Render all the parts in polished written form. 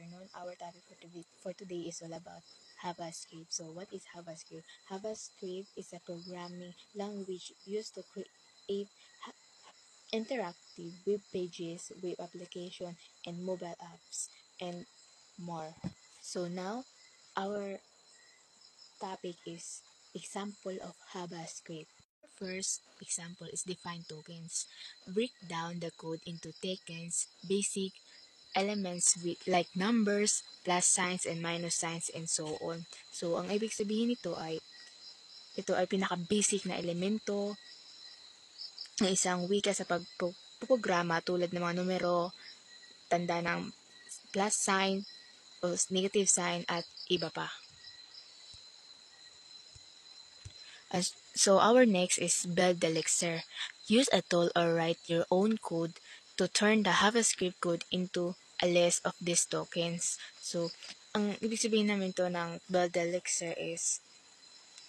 afternoon. Our topic for today is all about JavaScript. So what is JavaScript? JavaScript is a programming language used to create interactive web pages, web application, and mobile apps, and more. So now, our topic is example of JavaScript. First example is define tokens. Break down the code into tokens, basic elements with like numbers, plus signs and minus signs and so on. So ang ibig sabihin ito ay pinaka-basic na elemento ng isang wika sa pagprograma tulad ng mga numero, tanda ng plus sign o negative sign at iba pa. So our next is build the elixir. Use a tool or write your own code to turn the JavaScript code into a list of these tokens. So, ang ibig sabihin namin to ng build the elixir is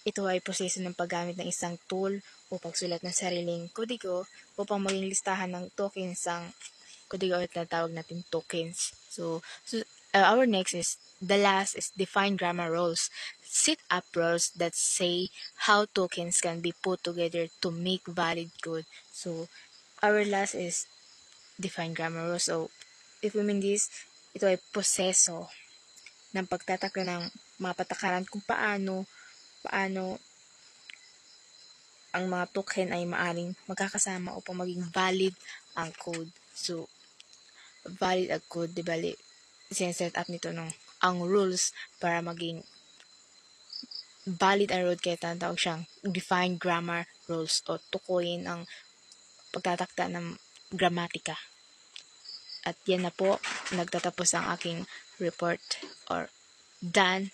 ito ay proseso ng paggamit ng isang tool o pagsulat ng sariling kodigo upang maging listahan ng tokens ang kodigo at natawag natin tokens. So our next is the last is define grammar rules. Set up rules that say how tokens can be put together to make valid code. So our last is define grammar rules. So if we mean this, ito ay proseso ng pagtatakda ng mga patakaran kung paano ang mga token ay maaring magkakasama upang maging valid ang code. So valid ang code, di bali sineset up nito ang rules para maging valid ang code, kaya tinatawag siyang defined grammar rules o tukuyin ang pagtatakda ng gramatika. At yan na po, nagtatapos ang aking report or done,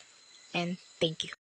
and thank you.